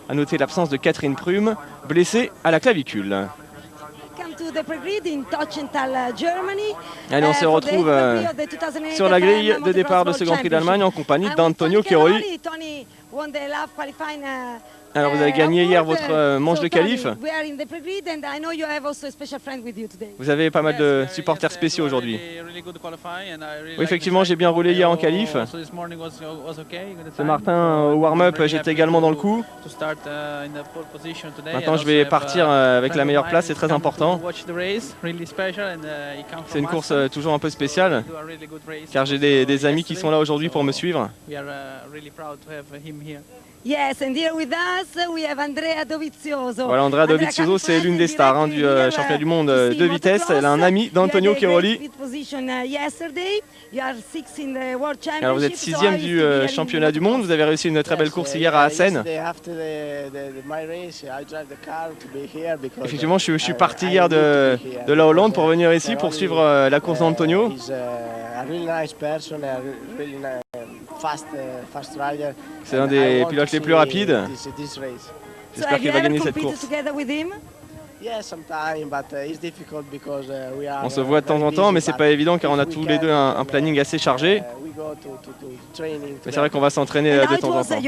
À noter l'absence de Catherine Prume, blessée à la clavicule. Allez, on se retrouve sur la grille de départ de ce Grand Prix d'Allemagne en compagnie d'Antonio Chiaroli. Alors, vous avez gagné hier votre manche de qualif. Vous avez pas mal de supporters spéciaux aujourd'hui. Oui, effectivement, j'ai bien roulé hier en qualif. Ce matin, au warm-up, j'étais également dans le coup. Maintenant, je vais partir avec la meilleure place, c'est très important. C'est une course toujours un peu spéciale, car j'ai des amis qui sont là aujourd'hui pour me suivre. Voilà, Andrea Dovizioso, c'est l'une des stars du championnat du monde de vitesse. Elle a un ami d'Antonio Chiaroli. Alors vous êtes 6e du championnat du monde. Vous avez réussi une très belle course hier à Assen. Effectivement, je suis parti hier de la Hollande pour venir ici pour suivre la course d'Antonio. C'est un des pilotes les plus rapides. J'espère qu'il va gagner cette course. On se voit de temps en temps, mais c'est pas évident car on a tous les deux un planning assez chargé. Mais c'est vrai qu'on va s'entraîner de temps en temps.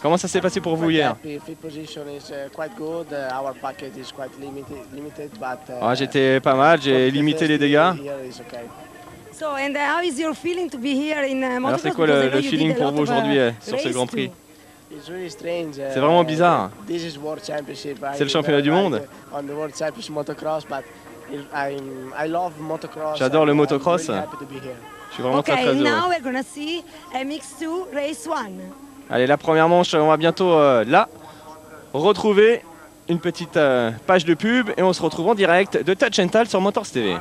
Comment ça s'est passé pour vous hier? J'étais pas mal, j'ai limité les dégâts. Alors c'est quoi le feeling pour vous aujourd'hui sur ce Grand Prix? C'est vraiment bizarre. C'est le championnat du monde. J'adore le motocross. Je suis vraiment très heureux. Allez, la première manche, on va bientôt là retrouver une petite page de pub et on se retrouve en direct de Touch and Tal sur Motors TV.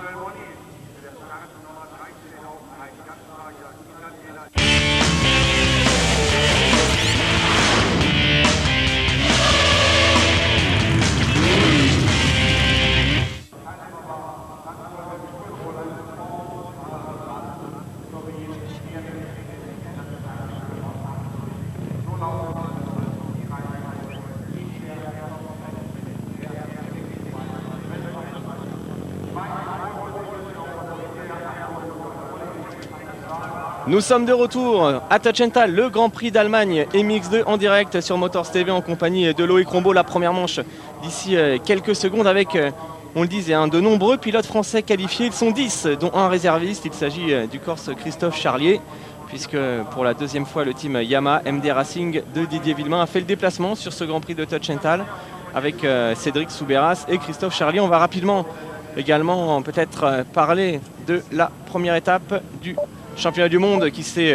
Nous sommes de retour à Touch and Tal, le Grand Prix d'Allemagne MX2 en direct sur Motors TV en compagnie de Loïc Rombaud. La première manche d'ici quelques secondes avec, on le disait, de nombreux pilotes français qualifiés. Ils sont 10, dont un réserviste. Il s'agit du Corse Christophe Charlier, puisque pour la deuxième fois, le team Yamaha MD Racing de Didier Villemain a fait le déplacement sur ce Grand Prix de Touch and Tal avec Cédric Soubeyras et Christophe Charlier. On va rapidement également peut-être parler de la première étape du championnat du monde,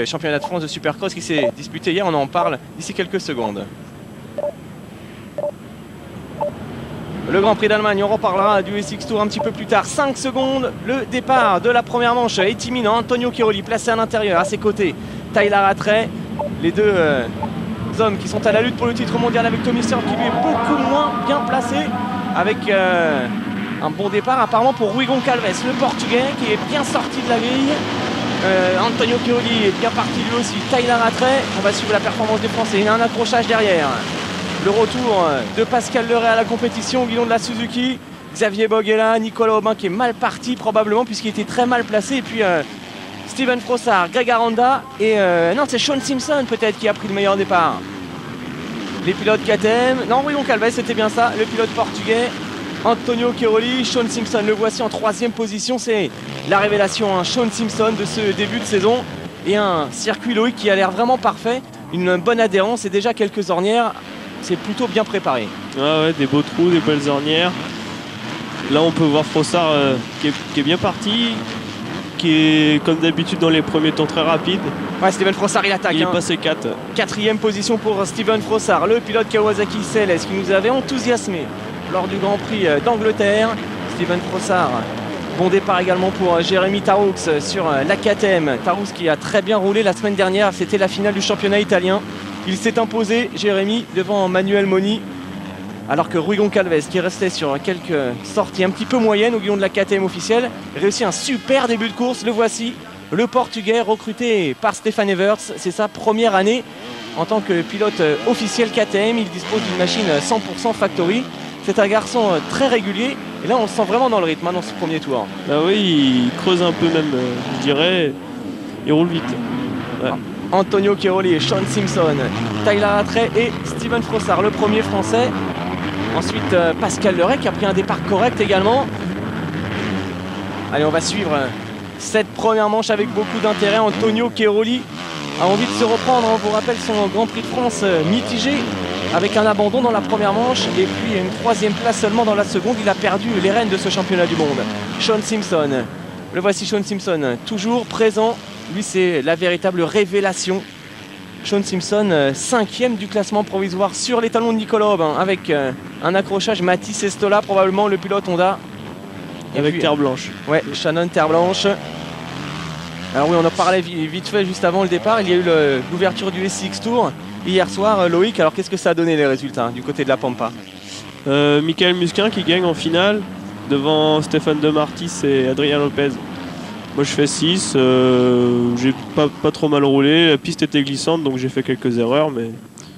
championnat de France de Supercross qui s'est disputé hier. On en parle d'ici quelques secondes. Le Grand Prix d'Allemagne, on reparlera du SX Tour un petit peu plus tard. 5 secondes, le départ de la première manche est imminent. Antonio Chiaroli placé à l'intérieur, à ses côtés Tyler Rattray. Les deux hommes qui sont à la lutte pour le titre mondial, avec Tommy Searle qui lui est beaucoup moins bien placé, avec un bon départ apparemment pour Rui Goncalves, le portugais qui est bien sorti de la grille. Antonio Chiaroli est bien parti lui aussi. Tyler Rattray, on va suivre la performance des Français. Il y a un accrochage derrière. Le retour de Pascal Leray à la compétition au guidon de la Suzuki. Xavier Boguela, Nicolas Aubin qui est mal parti probablement puisqu'il était très mal placé. Et puis Steven Frossard, Greg Aranda et non, c'est Sean Simpson peut-être qui a pris le meilleur départ. Les pilotes KTM, non, Rui Goncalves, c'était bien ça, le pilote portugais. Antonio Chiaroli, Sean Simpson, le voici en 3e position. C'est la révélation, Sean Simpson de ce début de saison. Et un circuit Loïc qui a l'air vraiment parfait. Une bonne adhérence et déjà quelques ornières. C'est plutôt bien préparé. Ah ouais, des beaux trous, des belles ornières. Là on peut voir Frossard qui est bien parti, qui est comme d'habitude dans les premiers temps très rapides. Ouais, Steven Frossard il attaque. Il est passé 4. 4e position pour Steven Frossard, le pilote Kawasaki CLS qui nous avait enthousiasmé lors du Grand Prix d'Angleterre. Steven Frossard, bon départ également pour Jérémy Tarroux sur la KTM. Tarroux qui a très bien roulé la semaine dernière, c'était la finale du championnat italien. Il s'est imposé, Jérémy, devant Manuel Moni, alors que Rui Goncalves, qui restait sur quelques sorties un petit peu moyennes au guidon de la KTM officielle, réussit un super début de course. Le voici le Portugais recruté par Stefan Everts. C'est sa première année en tant que pilote officiel KTM. Il dispose d'une machine 100% factory. C'est un garçon très régulier. Et là, on le sent vraiment dans le rythme dans ce premier tour. Bah oui, il creuse un peu même, je dirais. Il roule vite. Ouais. Antonio Cairoli et Sean Simpson, Tyler Rattray et Steven Frossard, le premier français. Ensuite, Pascal Leray qui a pris un départ correct également. Allez, on va suivre cette première manche avec beaucoup d'intérêt. Antonio Cairoli a envie de se reprendre. On vous rappelle son Grand Prix de France mitigé avec un abandon dans la première manche et puis une troisième place seulement dans la seconde. Il a perdu les rênes de ce championnat du monde. Sean Simpson, le voici Sean Simpson, toujours présent. Lui, c'est la véritable révélation. Sean Simpson, 5e du classement provisoire sur les talons de Nicolas Aubin, avec un accrochage Mathis Estola, probablement le pilote Honda. Et avec Terre Blanche. Ouais, Shannon Terre Blanche. Alors oui, on en parlait vite fait juste avant le départ. Il y a eu l'ouverture du SX Tour hier soir, Loïc. Alors qu'est-ce que ça a donné les résultats du côté de la Pampa? Michael Musquin qui gagne en finale devant Stéphane Demartis et Adrien Lopez. Moi je fais 6, j'ai pas trop mal roulé, la piste était glissante donc j'ai fait quelques erreurs mais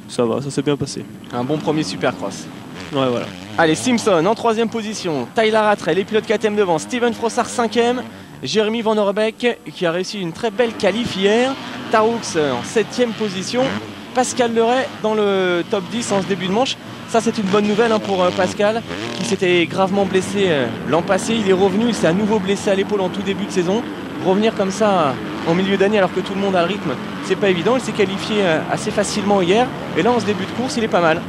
ça va, ça s'est bien passé. Un bon premier Supercross. Ouais voilà. Allez, Simpson en 3e position, Tyler Rattray, les pilotes KTM devant, Steven Frossard 5e, Jérémy Van Orbeek qui a réussi une très belle qualif hier, Tarux en 7e position, Pascal Leray dans le top 10 en ce début de manche. Ça c'est une bonne nouvelle pour Pascal qui s'était gravement blessé l'an passé. Il est revenu, il s'est à nouveau blessé à l'épaule en tout début de saison. Revenir comme ça en milieu d'année alors que tout le monde a le rythme, c'est pas évident. Il s'est qualifié assez facilement hier et là en ce début de course il est pas mal.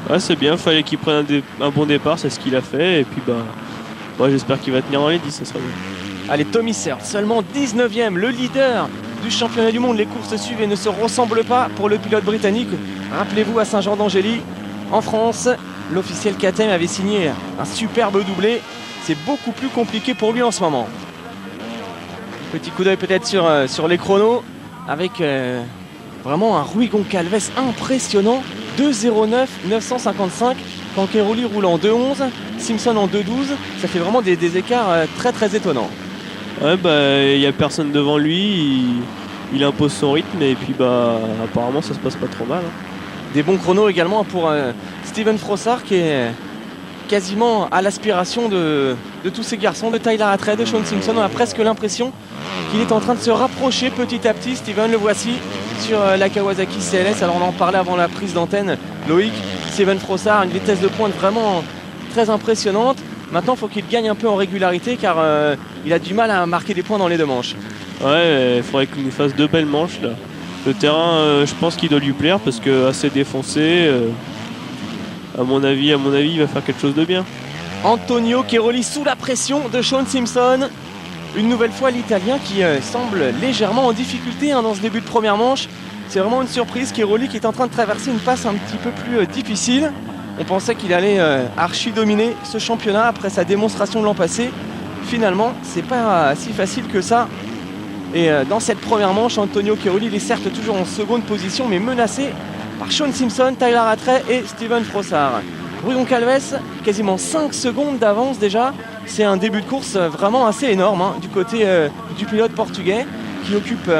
Ouais c'est bien, fallait qu'il prenne un bon départ, c'est ce qu'il a fait et puis bah j'espère qu'il va tenir dans les 10, ça sera bien. Allez, Tommy Searle, seulement 19e, le leader du championnat du monde. Les courses suivent et ne se ressemblent pas pour le pilote britannique. Rappelez-vous à Saint-Jean-d'Angély, en France, l'officiel KTM avait signé un superbe doublé. C'est beaucoup plus compliqué pour lui en ce moment. Petit coup d'œil peut-être sur les chronos avec vraiment un Rui Goncalves impressionnant. 2,09 955 quand Cairoli roule en 2,11, Simpson en 2,12. Ça fait vraiment des écarts très étonnants. Ouais il n'y a personne devant lui, il impose son rythme et puis apparemment ça se passe pas trop mal. Des bons chronos également pour Steven Frossard qui est quasiment à l'aspiration de tous ces garçons, de Tyler Rattray, de Sean Simpson. On a presque l'impression qu'il est en train de se rapprocher petit à petit. Steven, le voici sur la Kawasaki CLS. Alors on en parlait avant la prise d'antenne, Loïc. Steven Frossard a une vitesse de pointe vraiment très impressionnante. Maintenant il faut qu'il gagne un peu en régularité car il a du mal à marquer des points dans les deux manches. Ouais, il faudrait qu'il nous fasse 2 belles manches là. Le terrain, je pense qu'il doit lui plaire parce que assez défoncé. À mon avis, il va faire quelque chose de bien. Antonio Cairoli sous la pression de Sean Simpson. Une nouvelle fois l'Italien qui semble légèrement en difficulté dans ce début de première manche. C'est vraiment une surprise. Cairoli qui est en train de traverser une passe un petit peu plus difficile. On pensait qu'il allait archi dominer ce championnat après sa démonstration de l'an passé. Finalement, c'est pas si facile que ça. Et dans cette première manche, Antonio Cairoli il est certes toujours en seconde position mais menacé par Sean Simpson, Tyler Rattray et Steven Frossard. Rui Goncalves, quasiment 5 secondes d'avance déjà. C'est un début de course vraiment assez énorme du côté du pilote portugais qui occupe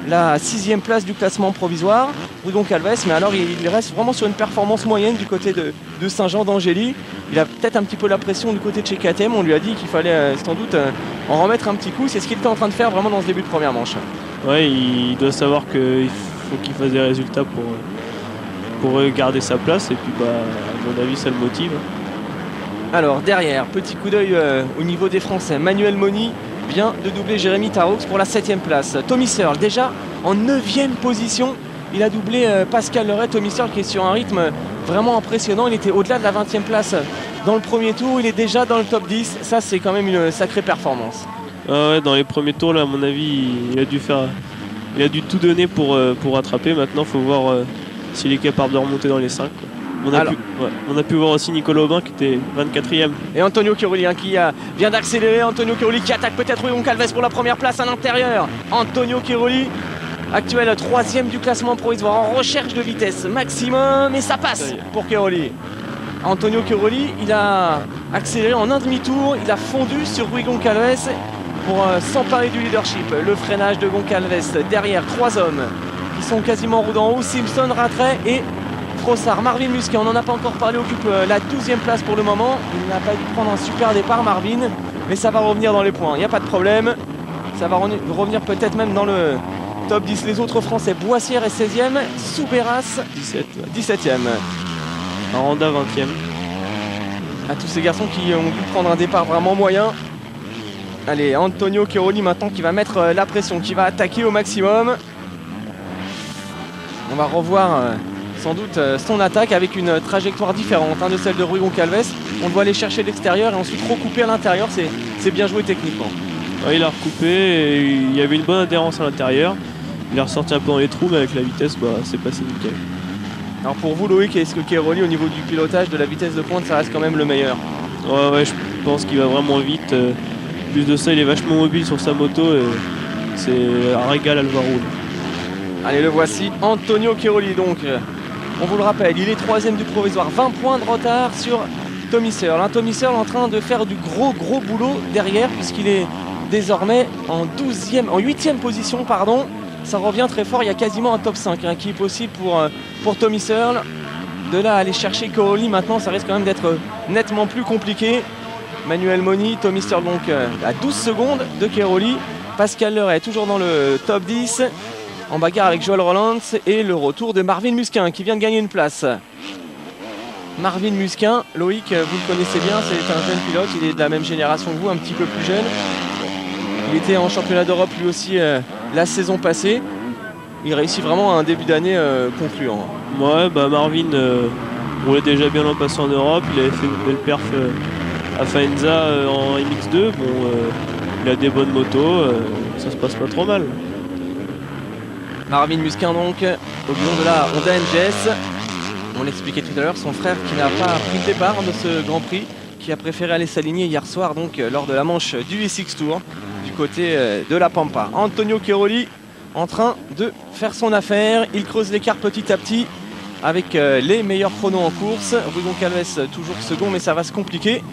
la 6e place du classement provisoire. Rui Goncalves, mais alors il reste vraiment sur une performance moyenne du côté de Saint-Jean-d'Angély. Il a peut-être un petit peu la pression du côté de chez KTM. On lui a dit qu'il fallait sans doute en remettre un petit coup. C'est ce qu'il était en train de faire vraiment dans ce début de première manche. Ouais, il doit savoir qu'il faut qu'il fasse des résultats pour garder sa place. Et puis à mon avis ça le motive. Alors derrière, petit coup d'œil au niveau des Français. Manuel Moni vient de doubler Jérémy Taraux pour la 7e place. Tommy Searle déjà en 9e position. Il a doublé Pascal Leray. Tommy Searle qui est sur un rythme vraiment impressionnant. Il était au-delà de la 20e place dans le premier tour. Il est déjà dans le top 10. Ça c'est quand même une sacrée performance. Ah ouais, dans les premiers tours là, à mon avis il a dû tout donner pour rattraper. Maintenant il faut voir s'il est capable de remonter dans les 5. On a pu voir aussi Nicolas Aubin qui était 24e. Et Antonio Cairoli qui vient d'accélérer. Antonio Cairoli qui attaque peut-être Rui Goncalves pour la première place à l'intérieur. Antonio Cairoli, actuel 3e du classement provisoire, en recherche de vitesse maximum. Et ça passe pour Cairoli. Antonio Cairoli, il a accéléré en un demi-tour. Il a fondu sur Rui Goncalves. pour s'emparer du leadership. Le freinage de Goncalves. Derrière, 3 hommes qui sont quasiment en roue d'en haut. Simpson, Rattray et Frossard. Marvin Musquin, on n'en a pas encore parlé, occupe la 12e place pour le moment. Il n'a pas dû prendre un super départ, Marvin, mais ça va revenir dans les points, il n'y a pas de problème. Ça va revenir peut-être même dans le top 10. Les autres Français, Boissière est 16e, Soubeyras 17e. Aranda 20e. À tous ces garçons qui ont dû prendre un départ vraiment moyen. Allez, Antonio Chiaroli maintenant qui va mettre la pression, qui va attaquer au maximum. On va revoir sans doute son attaque avec une trajectoire différente de celle de Rui Goncalves. On doit aller chercher l'extérieur et ensuite recouper à l'intérieur. C'est bien joué techniquement. Ouais, il a recoupé et il y avait une bonne adhérence à l'intérieur. Il est ressorti un peu dans les trous, mais avec la vitesse, c'est passé nickel. Alors pour vous, Loïc, est-ce que Chiaroli, au niveau du pilotage, de la vitesse de pointe, ça reste quand même le meilleur? Ouais, je pense qu'il va vraiment vite. Plus de ça, il est vachement mobile sur sa moto et c'est un régal à le voir rouler. Allez, le voici, Antonio Chiaroli. Donc, on vous le rappelle, il est 3e du provisoire, 20 points de retard sur Tommy Searle. Tommy Searle en train de faire du gros boulot derrière, puisqu'il est désormais en 8e position, pardon. Ça revient très fort, il y a quasiment un top 5 qui est possible pour Tommy Searle. De là à aller chercher Chiaroli maintenant, ça risque quand même d'être nettement plus compliqué. Manuel Moni, Tommy Searle donc à 12 secondes de Chiaroli. Pascal Leray toujours dans le top 10 en bagarre avec Joel Rollins, et le retour de Marvin Musquin qui vient de gagner une place. Marvin Musquin, Loïc, vous le connaissez bien, c'est un jeune pilote, il est de la même génération que vous, un petit peu plus jeune. Il était en championnat d'Europe lui aussi la saison passée. Il réussit vraiment un début d'année concluant. Ouais, Marvin roulait déjà bien l'an passé en Europe, il avait fait une belle perf à Faenza en MX2. Il a des bonnes motos, ça se passe pas trop mal. Marvin Musquin donc au guidon de la Honda NGS. On l'expliquait tout à l'heure, son frère qui n'a pas pris le départ de ce Grand Prix, qui a préféré aller s'aligner hier soir donc lors de la manche du V6 Tour du côté de la Pampa. Antonio Chiaroli en train de faire son affaire, il creuse l'écart petit à petit avec les meilleurs chronos en course. Rui Goncalves toujours second, mais ça va se compliquer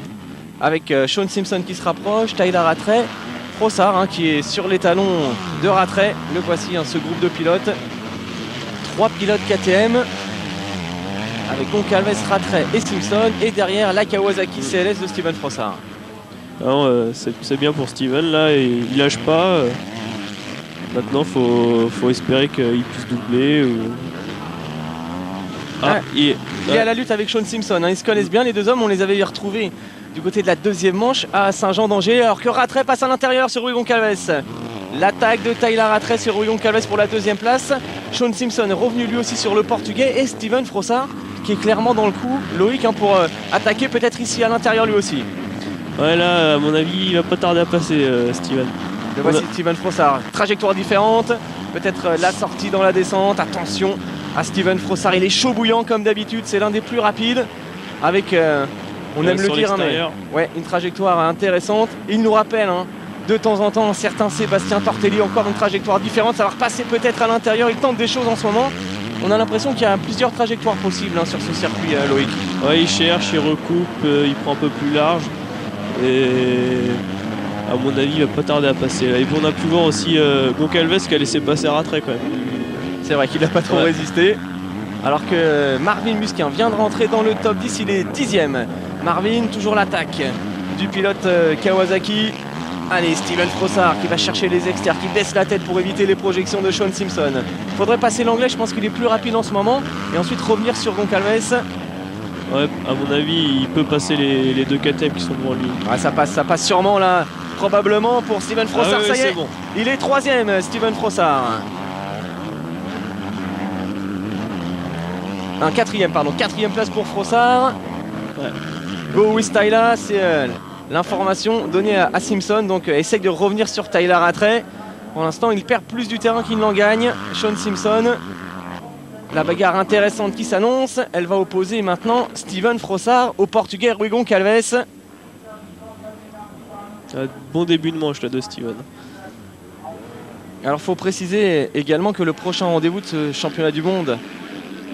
avec Sean Simpson qui se rapproche, Tyler Rattray, Frossard qui est sur les talons de Rattray. Le voici, ce groupe de pilotes, 3 pilotes KTM avec Goncalves, Rattray et Simpson, et derrière la Kawasaki CLS de Steven Frossard. C'est bien pour Steven là, et il lâche pas. Maintenant faut espérer qu'il puisse doubler. Il est à la lutte avec Sean Simpson, ils se connaissent bien les deux hommes, on les avait retrouvés du côté de la 2e manche à Saint-Jean-d'Angers, alors que Rattray passe à l'intérieur sur Rui Goncalves. L'attaque de Tyler Rattray sur Rui Goncalves pour la 2e place. Sean Simpson revenu lui aussi sur le portugais, et Steven Frossard qui est clairement dans le coup, Loïc, pour attaquer peut-être ici à l'intérieur lui aussi. Ouais, là à mon avis il va pas tarder à passer Steven. Le voici Steven Frossard, trajectoire différente, peut-être la sortie dans la descente. Attention à Steven Frossard, il est chaud bouillant comme d'habitude, c'est l'un des plus rapides avec on aime le dire, mais ouais, une trajectoire intéressante. Il nous rappelle de temps en temps un certain Sébastien Tortelli, encore une trajectoire différente. Ça va repasser peut-être à l'intérieur, il tente des choses en ce moment. On a l'impression qu'il y a plusieurs trajectoires possibles sur ce circuit, Loïc. Ouais, il cherche, il recoupe, il prend un peu plus large. Et à mon avis, il va pas tarder à passer. Et puis on a pu voir aussi Goncalves qui a laissé passer Rattray quand même. C'est vrai qu'il n'a pas trop résisté. Alors que Marvin Musquin vient de rentrer dans le top 10, il est 10e. Marvin, toujours l'attaque du pilote Kawasaki. Allez, Steven Frossard qui va chercher les extérieurs, qui baisse la tête pour éviter les projections de Sean Simpson. Il faudrait passer l'anglais, je pense qu'il est plus rapide en ce moment, et ensuite revenir sur Goncalves. Ouais, à mon avis, il peut passer les 2 KTM qui sont devant lui. Ouais, ça passe sûrement là, probablement pour Steven Frossard. Oui, ça y est, bon. Il est 3e, Steven Frossard. Un 4e place pour Frossard. Ouais. Go with Tyler, c'est l'information donnée à Simpson. Donc essaye de revenir sur Tyler Rattray. Pour l'instant, il perd plus du terrain qu'il n'en gagne. Sean Simpson. La bagarre intéressante qui s'annonce. Elle va opposer maintenant Steven Frossard au portugais Rui Goncalves. Bon début de manche là de Steven. Alors il faut préciser également que le prochain rendez-vous de ce championnat du monde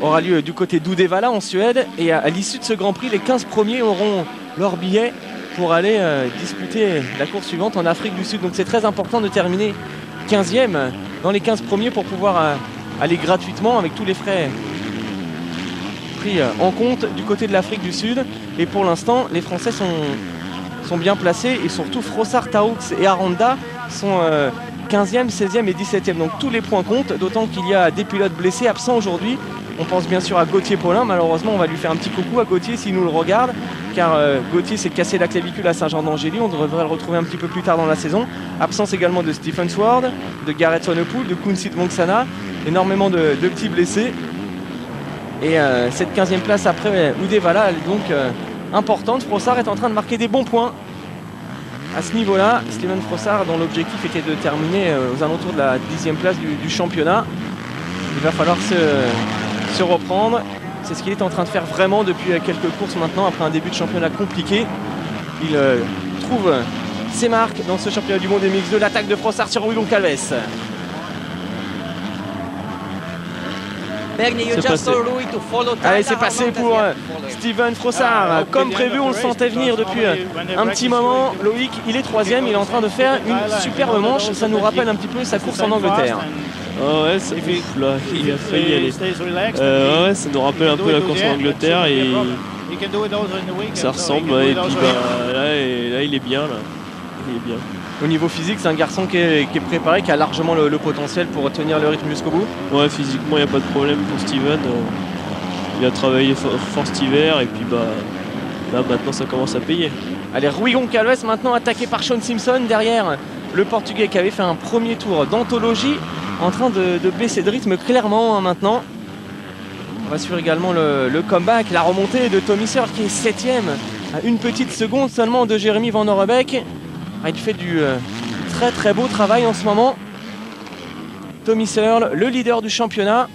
aura lieu du côté d'Uddevalla en Suède, et à l'issue de ce Grand Prix, les 15 premiers auront leur billet pour aller disputer la course suivante en Afrique du Sud. Donc c'est très important de terminer 15e dans les 15 premiers pour pouvoir aller gratuitement avec tous les frais pris en compte du côté de l'Afrique du Sud. Et pour l'instant, les Français sont bien placés et surtout Frossard, Taoux et Aranda sont 15e, 16e et 17e. Donc tous les points comptent, d'autant qu'il y a des pilotes blessés, absents aujourd'hui. On pense bien sûr à Gauthier Paulin. Malheureusement, on va lui faire un petit coucou à Gauthier s'il nous le regarde, car Gauthier s'est cassé la clavicule à Saint-Jean-d'Angély. On devrait le retrouver un petit peu plus tard dans la saison. Absence également de Stephen Sword, de Gareth Swanepoel, de Kunsit Mongsana. Énormément de petits blessés. Et cette 15e place après Udevala, elle est donc importante. Frossard est en train de marquer des bons points à ce niveau-là. Steven Frossard, dont l'objectif était de terminer aux alentours de la 10e place du championnat. Il va falloir se reprendre. C'est ce qu'il est en train de faire vraiment depuis quelques courses maintenant, après un début de championnat compliqué. Il trouve ses marques dans ce championnat du monde des mix de l'attaque de Frossard sur Rui Goncalves. Allez, c'est passé pour Steven Frossard. Comme prévu, on le sentait venir depuis un petit moment. Loïc, il est 3e, il est en train de faire une superbe manche. Ça nous rappelle un petit peu sa course en Angleterre. Oh ouais, là, il a failli y aller. Ouais, ça nous rappelle un peu la course en Angleterre et ça ressemble. Et puis là, il est bien. Là. Il est bien. Au niveau physique, c'est un garçon qui est préparé, qui a largement le potentiel pour tenir le rythme jusqu'au bout. Ouais, physiquement, il n'y a pas de problème pour Steven. Il a travaillé fort cet hiver et puis là, maintenant, ça commence à payer. Allez, Rui Goncalves maintenant attaqué par Sean Simpson derrière le Portugais qui avait fait un premier tour d'anthologie, en train de baisser de rythme clairement maintenant. On va suivre également le comeback, la remontée de Tommy Searle qui est 7e à une petite seconde seulement de Jérémy Van Orebeek. Il fait du très très beau travail en ce moment. Tommy Searle, le leader du championnat,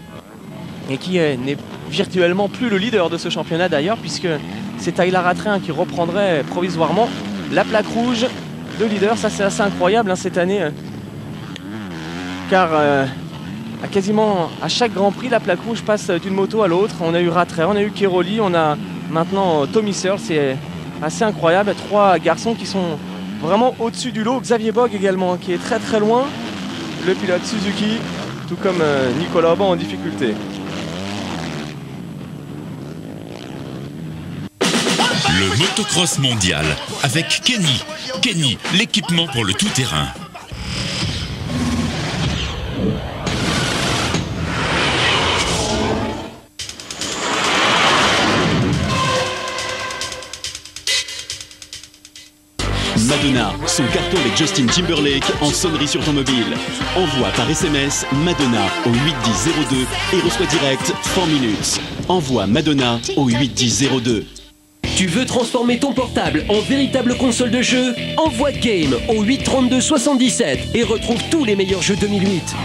et qui n'est virtuellement plus le leader de ce championnat d'ailleurs, puisque c'est Tyler Rattray qui reprendrait provisoirement la plaque rouge de leader. Ça c'est assez incroyable cette année, car quasiment à chaque Grand Prix, la plaque rouge passe d'une moto à l'autre. On a eu Rattray, on a eu Keroli, on a maintenant Tommy Searle. C'est assez incroyable, 3 garçons qui sont vraiment au-dessus du lot. Xavier Bogg également, qui est très très loin, le pilote Suzuki, tout comme Nicolas Auban en difficulté. Le motocross mondial avec Kenny. Kenny, l'équipement pour le tout-terrain. Madonna, son carton avec Justin Timberlake en sonnerie sur ton mobile. Envoie par SMS Madonna au 81002 et reçois direct 4 minutes. Envoie Madonna au 81002. Tu veux transformer ton portable en véritable console de jeu? Envoie Game au 832 77 et retrouve tous les meilleurs jeux 2008.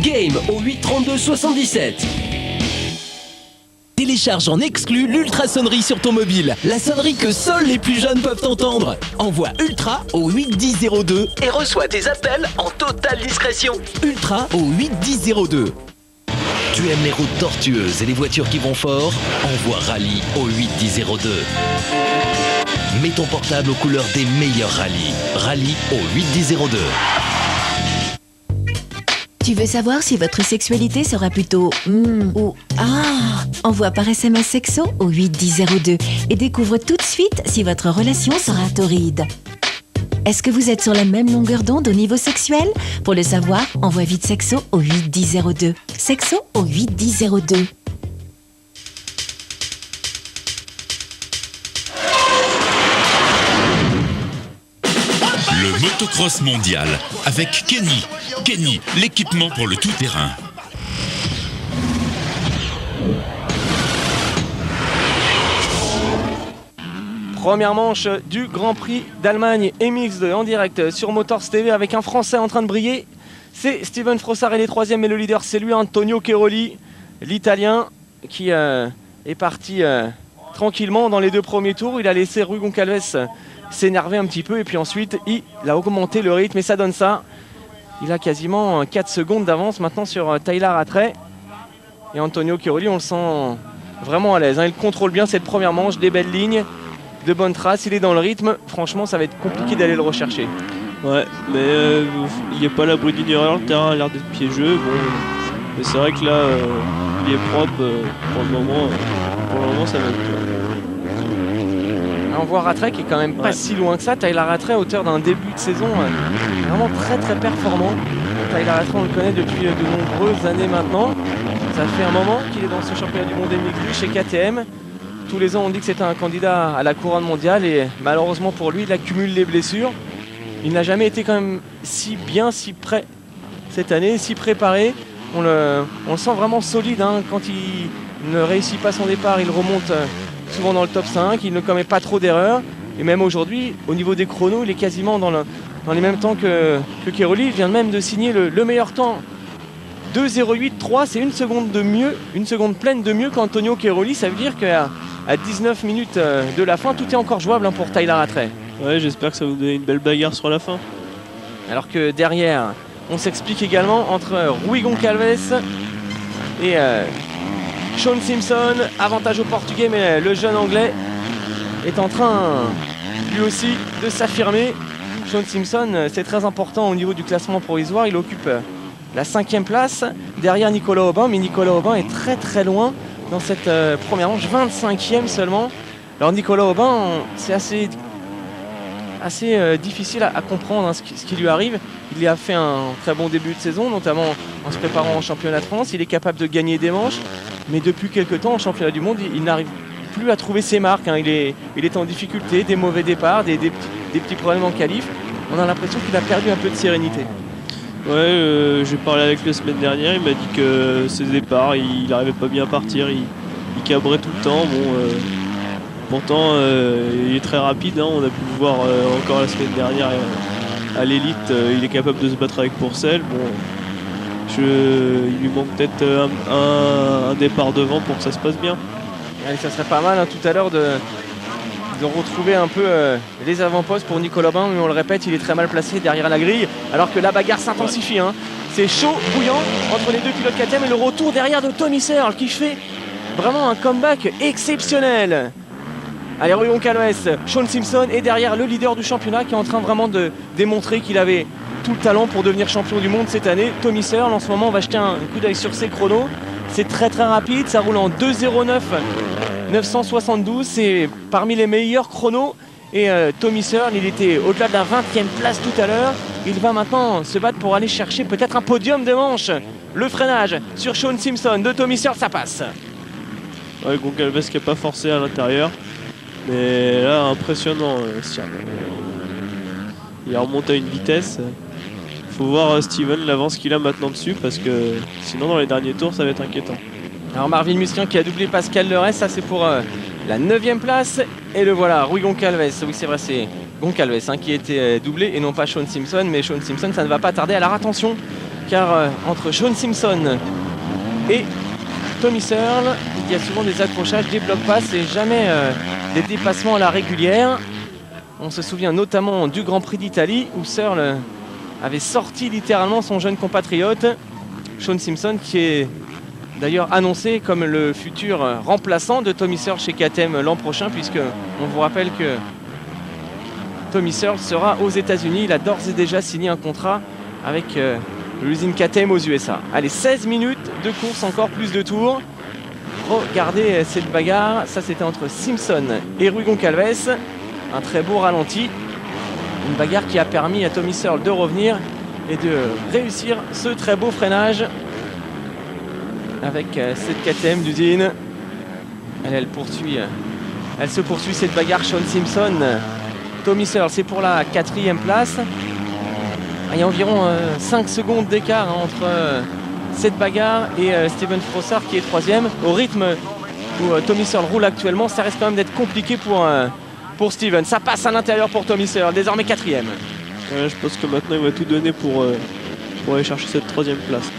Game au 832 77. Télécharge en exclu l'Ultra Sonnerie sur ton mobile. La sonnerie que seuls les plus jeunes peuvent entendre. Envoie Ultra au 81002 et reçois tes appels en totale discrétion. Ultra au 81002. Tu aimes les routes tortueuses et les voitures qui vont fort? Envoie Rallye au 81002. Mets ton portable aux couleurs des meilleurs rallyes. Rallye au 81002. Tu veux savoir si votre sexualité sera plutôt ou ah? Envoie par SMS sexo au 81002 et découvre tout de suite si votre relation sera torride. Est-ce que vous êtes sur la même longueur d'onde au niveau sexuel? Pour le savoir, envoie vite sexo au 81002. Sexo au 81002. Le motocross mondial avec Kenny. Kenny, l'équipement pour le tout-terrain. Première manche du Grand Prix d'Allemagne MX2 en direct sur Motors TV avec un Français en train de briller. C'est Steven Frossard et les 3e, et le leader c'est lui, Antonio Keroli, l'Italien, qui est parti tranquillement dans les 2 premiers tours. Il a laissé Rui Goncalves s'énerver un petit peu et puis ensuite il a augmenté le rythme et ça donne ça. Il a quasiment 4 secondes d'avance maintenant sur Tyler Rattray. Et Antonio Keroli, on le sent vraiment à l'aise. Il contrôle bien cette première manche, des belles lignes. de bonnes traces, il est dans le rythme. Franchement, ça va être compliqué d'aller le rechercher. Ouais, mais il n'est pas à l'abri d'une erreur, le terrain a l'air d'être piégeux. Bon, mais c'est vrai que là, il est propre pour le moment. Pour le moment, ça va être. On voit Rattray qui est quand même pas si loin que ça. Tyler Rattray, auteur d'un début de saison vraiment très très performant. Tyler Rattray, on le connaît depuis de nombreuses années maintenant. Ça fait un moment qu'il est dans ce championnat du monde MX2 chez KTM. Tous les ans, on dit que c'était un candidat à la couronne mondiale et malheureusement pour lui, il accumule les blessures. Il n'a jamais été quand même si bien, si prêt cette année, si préparé. On le sent vraiment solide hein. Quand il ne réussit pas son départ, il remonte souvent dans le top 5, il ne commet pas trop d'erreurs. Et même aujourd'hui, au niveau des chronos, il est quasiment dans les mêmes temps que Cairoli. Il vient même de signer le meilleur temps. 2,08,3, c'est une seconde de mieux, une seconde pleine de mieux qu'Antonio Cairoli. Ça veut dire qu'à 19 minutes de la fin, tout est encore jouable hein, pour Tyler Rattray. Ouais, j'espère que ça va vous donner une belle bagarre sur la fin. Alors que derrière, on s'explique également entre Rui Goncalves et Sean Simpson. Avantage au Portugais, mais le jeune Anglais est en train lui aussi de s'affirmer. Sean Simpson, c'est très important au niveau du classement provisoire. Il occupe la 5e place derrière Nicolas Aubin, mais Nicolas Aubin est très très loin dans cette première manche, 25e seulement. Alors Nicolas Aubin, c'est assez difficile à comprendre hein, ce qui lui arrive. Il a fait un très bon début de saison, notamment en se préparant en championnat de France. Il est capable de gagner des manches, mais depuis quelques temps en championnat du monde, il n'arrive plus à trouver ses marques hein. Il est en difficulté, des mauvais départs, des petits problèmes en qualif. On a l'impression qu'il a perdu un peu de sérénité. Ouais, j'ai parlé avec lui la semaine dernière, il m'a dit que ses départs, il n'arrivait pas bien à partir, il cabrait tout le temps. Bon, pourtant, il est très rapide, hein, on a pu le voir encore la semaine dernière à l'élite, il est capable de se battre avec Pourcel. Bon, il lui manque peut-être un départ devant pour que ça se passe bien. Allez, ça serait pas mal hein, tout à l'heure de retrouver un peu les avant-postes pour Nicolas Aubin, mais on le répète, il est très mal placé derrière la grille, alors que la bagarre s'intensifie. Hein. C'est chaud, bouillant entre les deux pilotes KTM et le retour derrière de Tommy Searle qui fait vraiment un comeback exceptionnel. Allez, Rui Goncalves, Sean Simpson et derrière le leader du championnat qui est en train vraiment de démontrer qu'il avait tout le talent pour devenir champion du monde cette année. Tommy Searle, en ce moment, on va jeter un coup d'œil sur ses chronos. C'est très très rapide, ça roule en 2,09. 972, c'est parmi les meilleurs chronos. Et Tommy Searle, il était au-delà de la 20e place tout à l'heure. Il va maintenant se battre pour aller chercher peut-être un podium de manche. Le freinage sur Sean Simpson de Tommy Searle, ça passe. Ouais, Goncalves qui n'a pas forcé à l'intérieur. Mais là, impressionnant. Il remonte à une vitesse. Il faut voir Steven l'avance qu'il a maintenant dessus parce que sinon dans les derniers tours ça va être inquiétant. Alors Marvin Musquin qui a doublé Pascal Lerès, ça c'est pour la 9e place. Et le voilà, Rui Goncalves, oui c'est vrai, c'est Goncalves hein, qui a été doublé et non pas Sean Simpson. Mais Sean Simpson, ça ne va pas tarder. Alors attention, car entre Sean Simpson et Tommy Searle, il y a souvent des accrochages, des blocs passes et jamais des dépassements à la régulière. On se souvient notamment du Grand Prix d'Italie où Searle avait sorti littéralement son jeune compatriote. Sean Simpson qui est d'ailleurs annoncé comme le futur remplaçant de Tommy Searle chez KTM l'an prochain, puisque on vous rappelle que Tommy Searle sera aux États-Unis. Il a d'ores et déjà signé un contrat avec l'usine KTM aux USA. Allez, 16 minutes de course, encore plus de tours. Regardez cette bagarre, ça c'était entre Simpson et Rui Goncalves. Un très beau ralenti. Une bagarre qui a permis à Tommy Searle de revenir et de réussir ce très beau freinage avec cette KTM d'usine. Elle se poursuit cette bagarre. Sean Simpson, Tommy Searle, c'est pour la 4e place. Il y a environ 5 secondes d'écart hein, entre cette bagarre et Steven Frossard qui est 3e. Au rythme où Tommy Searle roule actuellement, ça risque quand même d'être compliqué pour Steven. Ça passe à l'intérieur pour Tommy Searle, désormais 4e. Ouais, je pense que maintenant il va tout donner pour aller chercher cette 3e place.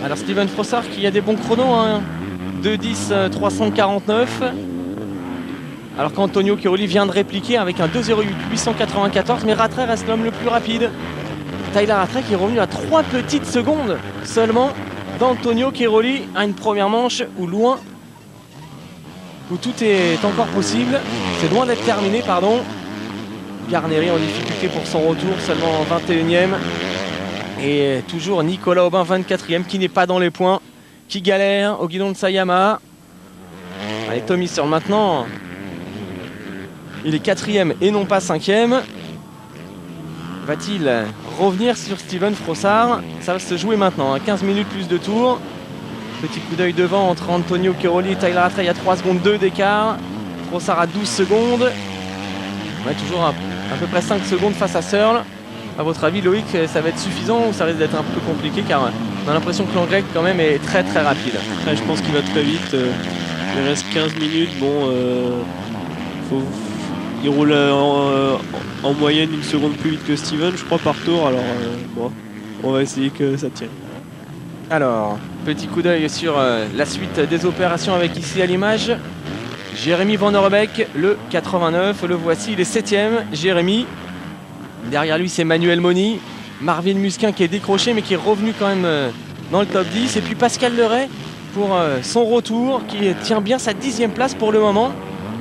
Alors Steven Frossard qui a des bons chronos, hein, 2,10 349. Alors qu'Antonio Cairoli vient de répliquer avec un 2,08 894, mais Rattray reste l'homme le plus rapide. Tyler Rattray qui est revenu à 3 petites secondes seulement d'Antonio Cairoli à une première manche où loin où tout est encore possible. C'est loin d'être terminé, pardon. Garneri en difficulté pour son retour, seulement 21e. Et toujours Nicolas Aubin, 24e, qui n'est pas dans les points, qui galère au guidon de Sayama. Allez, Tommy Searle maintenant. Il est 4e et non pas 5e. Va-t-il revenir sur Steven Frossard? Ça va se jouer maintenant, 15 minutes plus de tours. Petit coup d'œil devant entre Antonio Cairoli et Tyler Rattray, il y a 3 secondes 2 d'écart. Frossard à 12 secondes. Ouais, toujours à peu près 5 secondes face à Searle. A votre avis, Loïc, ça va être suffisant ou ça risque d'être un peu compliqué, car on a l'impression que l'anglais quand même est très très rapide. Ouais, je pense qu'il va très vite. Il reste 15 minutes. Bon, il roule en moyenne une seconde plus vite que Steven, je crois, par tour. Alors, bon, on va essayer que ça tienne. Alors, petit coup d'œil sur la suite des opérations avec ici à l'image Jérémy Van Der Beek, le 89, le voici, il est 7e, Jérémy. Derrière lui, c'est Manuel Moni, Marvin Musquin qui est décroché mais qui est revenu quand même dans le top 10. Et puis Pascal Leray pour son retour qui tient bien sa 10e place pour le moment.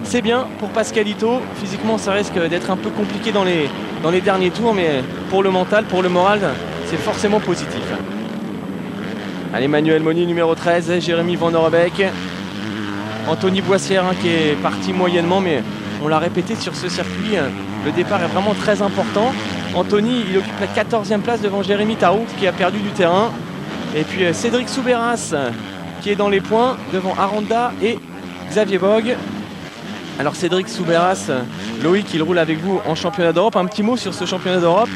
C'est bien pour Pascalito. Physiquement, ça risque d'être un peu compliqué dans les derniers tours, mais pour le mental, pour le moral, c'est forcément positif. Allez, Manuel Moni numéro 13, Jérémy Van Der Beek. Anthony Boissière qui est parti moyennement, mais on l'a répété sur ce circuit, le départ est vraiment très important. Anthony, il occupe la 14e place devant Jérémy Tarou qui a perdu du terrain. Et puis Cédric Souberas qui est dans les points devant Aranda et Xavier Bogue. Alors Cédric Souberas, Loïc, il roule avec vous en championnat d'Europe. Un petit mot sur ce championnat d'Europe.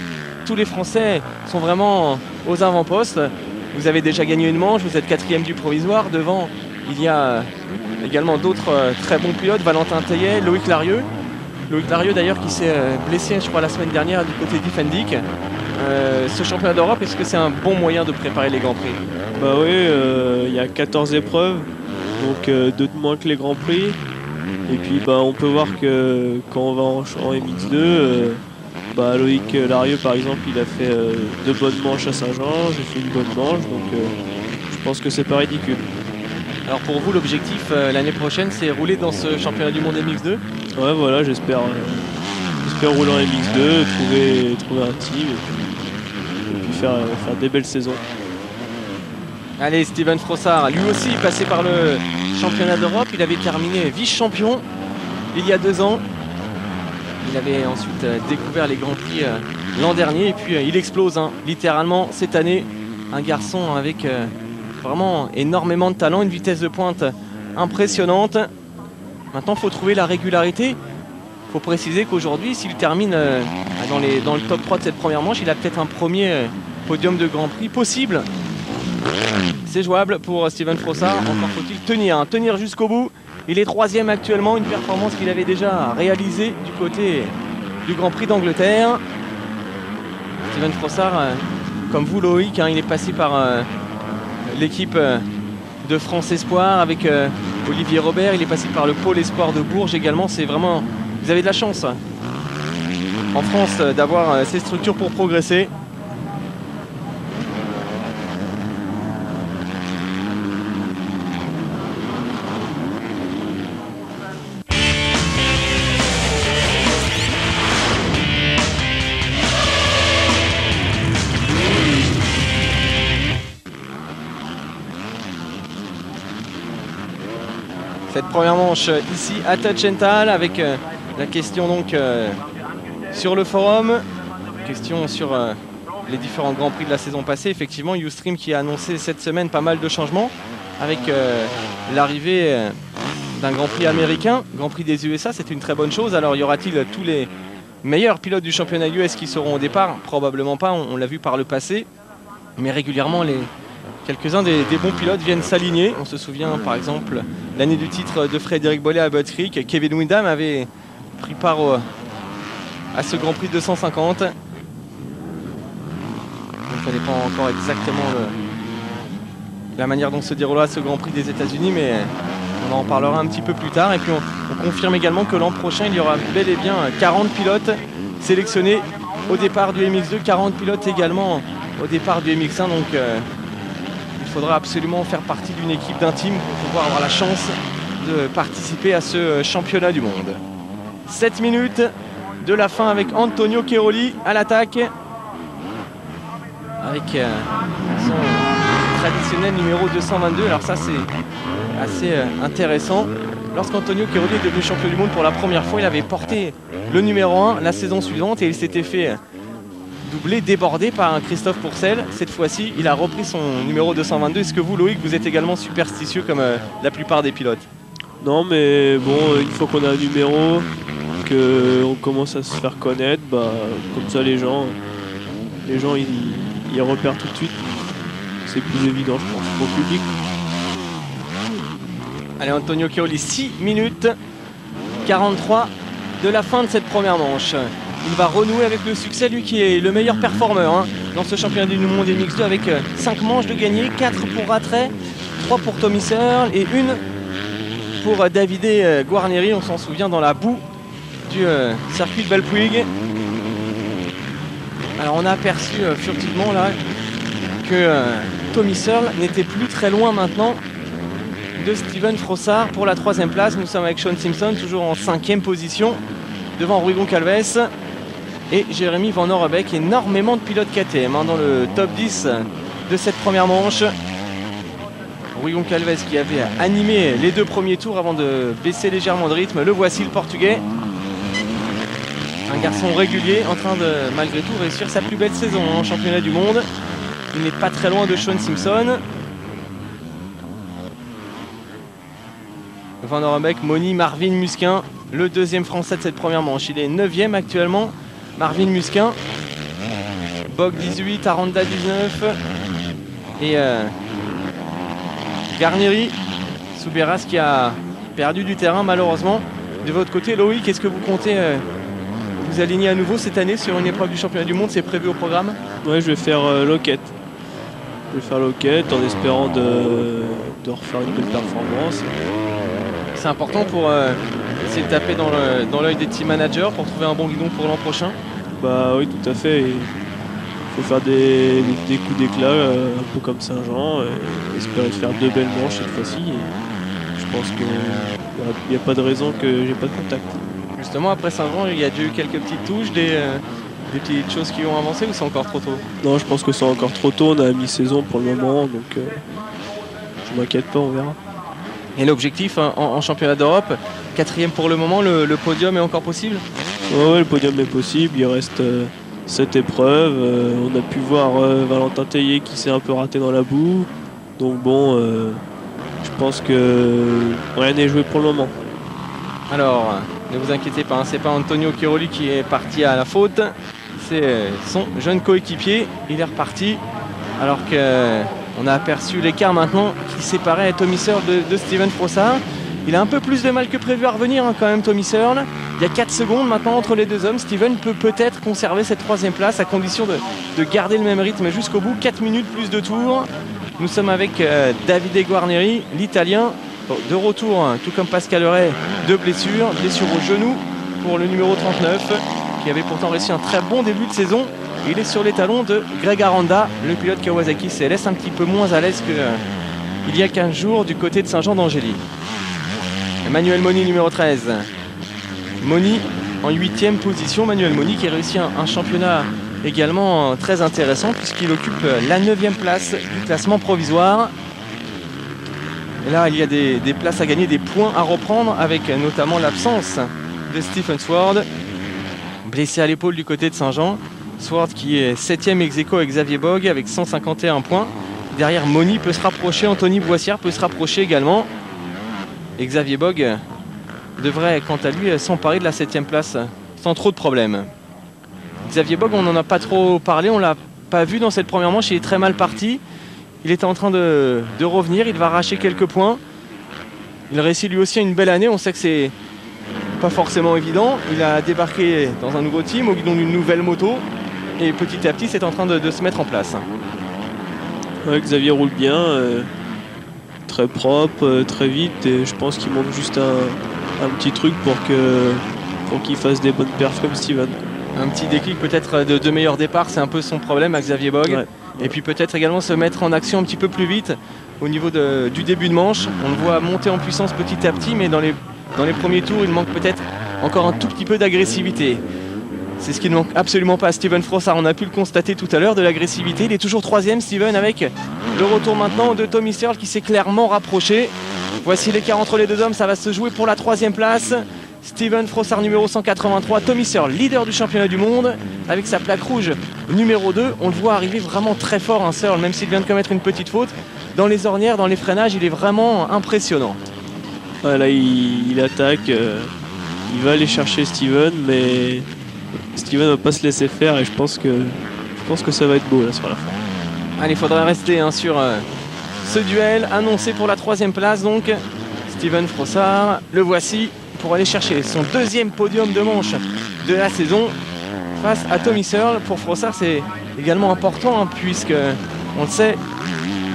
Tous les Français sont vraiment aux avant-postes. Vous avez déjà gagné une manche, vous êtes 4e du provisoire. Devant, il y a également d'autres très bons pilotes, Valentin Teillet, Loïc Larieux. Loïc Larieux d'ailleurs qui s'est blessé, je crois, la semaine dernière du côté d'Ifendic. Ce championnat d'Europe, est-ce que c'est un bon moyen de préparer les Grands Prix? Bah oui, il y a 14 épreuves, donc 2 de moins que les Grands Prix. Et puis bah, on peut voir que quand on va en MX2, bah, Loïc Larieux par exemple, il a fait 2 bonnes manches à Saint-Jean, j'ai fait une bonne manche, donc je pense que c'est pas ridicule. Alors pour vous, l'objectif l'année prochaine, c'est rouler dans ce championnat du monde MX2? Ouais, voilà, j'espère rouler en MX2, trouver un team et puis faire des belles saisons. Allez, Steven Frossard, lui aussi passé par le championnat d'Europe. Il avait terminé vice-champion il y a 2 ans. Il avait ensuite découvert les Grands Prix l'an dernier. Et puis il explose, littéralement, cette année. Un garçon avec vraiment énormément de talent, une vitesse de pointe impressionnante. Maintenant, il faut trouver la régularité. Il faut préciser qu'aujourd'hui, s'il termine dans le top 3 de cette première manche, il a peut-être un premier podium de Grand Prix possible. C'est jouable pour Steven Frossard. Encore faut-il tenir jusqu'au bout. Il est 3e actuellement, une performance qu'il avait déjà réalisée du côté du Grand Prix d'Angleterre. Steven Frossard, comme vous Loïc, il est passé par l'équipe de France Espoir avec Olivier Robert. Il est passé par le pôle Espoir de Bourges également. C'est vraiment, vous avez de la chance en France d'avoir ces structures pour progresser. Cette première manche ici à Tachental avec la question donc sur le forum, question sur les différents Grands Prix de la saison passée. Effectivement, Ustream qui a annoncé cette semaine pas mal de changements avec l'arrivée d'un Grand Prix américain, Grand Prix des USA, c'est une très bonne chose. Alors y aura-t-il tous les meilleurs pilotes du championnat US qui seront au départ? Probablement pas, on l'a vu par le passé, mais régulièrement quelques-uns des bons pilotes viennent s'aligner. On se souvient par exemple l'année du titre de Frédéric Bollet à Butte Creek. Kevin Windham avait pris part à ce Grand Prix 250. Donc, ça dépend encore exactement la manière dont se déroulera ce Grand Prix des États-Unis, mais on en parlera un petit peu plus tard. Et puis on confirme également que l'an prochain il y aura bel et bien 40 pilotes sélectionnés au départ du MX2, 40 pilotes également au départ du MX1. Donc il faudra absolument faire partie d'une équipe d'intime pour pouvoir avoir la chance de de participer à ce championnat du monde. 7 minutes de la fin avec Antonio Cairoli à l'attaque. Avec son traditionnel numéro 222. Alors ça c'est assez intéressant. Lorsqu'Antonio Cairoli est devenu champion du monde pour la première fois, il avait porté le numéro 1 la saison suivante et il s'était fait doubler, débordé par un Christophe Pourcel. Cette fois-ci, il a repris son numéro 222. Est-ce que vous, Loïc, vous êtes également superstitieux comme la plupart des pilotes? Non, mais bon, une fois qu'on a un numéro, qu'on commence à se faire connaître, bah, comme ça les gens ils repèrent tout de suite. C'est plus évident, je pense, pour le public. Allez, Antonio Cairoli, 6 minutes 43 de la fin de cette première manche. Il va renouer avec le succès, lui qui est le meilleur performeur dans ce championnat du monde des Mix 2 avec 5 manches de gagnées, 4 pour Rattray, 3 pour Tommy Searle et 1 pour Davide Guarneri. On s'en souvient dans la boue du circuit de Belpuig. Alors on a aperçu furtivement là que Tommy Searle n'était plus très loin maintenant de Steven Frossard pour la 3e place. Nous sommes avec Sean Simpson toujours en 5e position devant Rui Goncalves et Jérémy Van Orbeek. Énormément de pilotes KTM dans le top 10 de cette première manche. Rui Goncalves qui avait animé les 2 premiers tours avant de baisser légèrement de rythme. Le voici, le portugais. Un garçon régulier en train de malgré tout réussir sa plus belle saison en championnat du monde. Il n'est pas très loin de Sean Simpson. Van Orbeek, Moni, Marvin Musquin, le 2e français de cette première manche. Il est 9e actuellement, Marvin Musquin. Bog 18, Aranda 19 et Guarneri, Souberas qui a perdu du terrain malheureusement. De votre côté, Loïc, est-ce que vous comptez vous aligner à nouveau cette année sur une épreuve du championnat du monde? C'est prévu au programme? Ouais, je vais faire Loquette. Je vais faire Loquette en espérant de refaire une belle performance. C'est important pour essayer de taper dans l'œil des team managers pour trouver un bon guidon pour l'an prochain? Bah oui, tout à fait. Il faut faire des coups d'éclat, un peu comme Saint-Jean, et espérer faire 2 belles manches cette fois-ci. Je pense qu'il n'y a pas de raison que j'ai pas de contact. Justement, après Saint-Jean, il y a déjà eu quelques petites touches, des petites choses qui ont avancé, ou c'est encore trop tôt? Non, je pense que c'est encore trop tôt. On a mi-saison pour le moment, donc je m'inquiète pas, on verra. Et l'objectif en championnat d'Europe, 4e pour le moment, le podium est encore possible? Ouais, le podium est possible, il reste 7 épreuves. On a pu voir Valentin Tellier qui s'est un peu raté dans la boue. Donc bon, je pense que rien n'est joué pour le moment. Alors, ne vous inquiétez pas, c'est pas Antonio Cairoli qui est parti à la faute. C'est son jeune coéquipier, il est reparti. Alors qu'on a aperçu l'écart maintenant qui séparait Tommy Searle de Steven Frossard. Il a un peu plus de mal que prévu à revenir quand même, Tommy Searle. Il y a 4 secondes maintenant entre les 2 hommes. Steven peut peut-être conserver cette 3e place à condition de garder le même rythme jusqu'au bout. 4 minutes plus de tours. Nous sommes avec Davide Guarneri, l'Italien, de retour, tout comme Pascal Euret, de blessure au genou pour le numéro 39, qui avait pourtant réussi un très bon début de saison. Il est sur les talons de Greg Aranda, le pilote Kawasaki CLS, un petit peu moins à l'aise qu'il y a 15 jours du côté de Saint-Jean d'Angély. Manuel Moni, numéro 13. Moni en 8e position. Manuel Moni qui a réussi un championnat également très intéressant puisqu'il occupe la 9e place du classement provisoire. Et là, il y a des places à gagner, des points à reprendre avec notamment l'absence de Stephen Sword, blessé à l'épaule du côté de Saint-Jean. Sword qui est 7e ex-aequo avec Xavier Bog avec 151 points. Derrière, Moni peut se rapprocher, Anthony Boissière peut se rapprocher également. Et Xavier Bog devrait, quant à lui, s'emparer de la 7e place sans trop de problèmes. Xavier Bog, on n'en a pas trop parlé, on ne l'a pas vu dans cette première manche, il est très mal parti. Il était en train de revenir, il va arracher quelques points. Il réussit lui aussi une belle année, on sait que c'est pas forcément évident. Il a débarqué dans un nouveau team, au guidon d'une nouvelle moto. Et petit à petit, c'est en train de se mettre en place. Ouais, Xavier roule bien, très propre, très vite. Et je pense qu'il manque juste un petit truc pour qu'il fasse des bonnes perfs comme Steven. Un petit déclic peut-être de meilleur départ, c'est un peu son problème à Xavier Bog. Ouais. Et puis peut-être également se mettre en action un petit peu plus vite au niveau du début de manche. On le voit monter en puissance petit à petit, mais dans les premiers tours, il manque peut-être encore un tout petit peu d'agressivité. C'est ce qui ne manque absolument pas à Steven Frossard. On a pu le constater tout à l'heure, de l'agressivité. Il est toujours 3e, Steven, avec le retour maintenant de Tommy Searle qui s'est clairement rapproché. Voici l'écart entre les deux hommes, ça va se jouer pour la 3e place. Steven Frossard numéro 183, Tommy Searle, leader du championnat du monde, avec sa plaque rouge numéro 2. On le voit arriver vraiment très fort, hein, Searle, même s'il vient de commettre une petite faute. Dans les ornières, dans les freinages, il est vraiment impressionnant. Voilà, il attaque, il va aller chercher Steven, mais Steven ne va pas se laisser faire et je pense que ça va être beau là sur la fin. Allez, il faudra rester sur ce duel annoncé pour la 3e place. Donc, Steven Frossard, le voici pour aller chercher son 2e podium de manche de la saison face à Tommy Searle. Pour Frossard, c'est également important, hein, puisque, on le sait,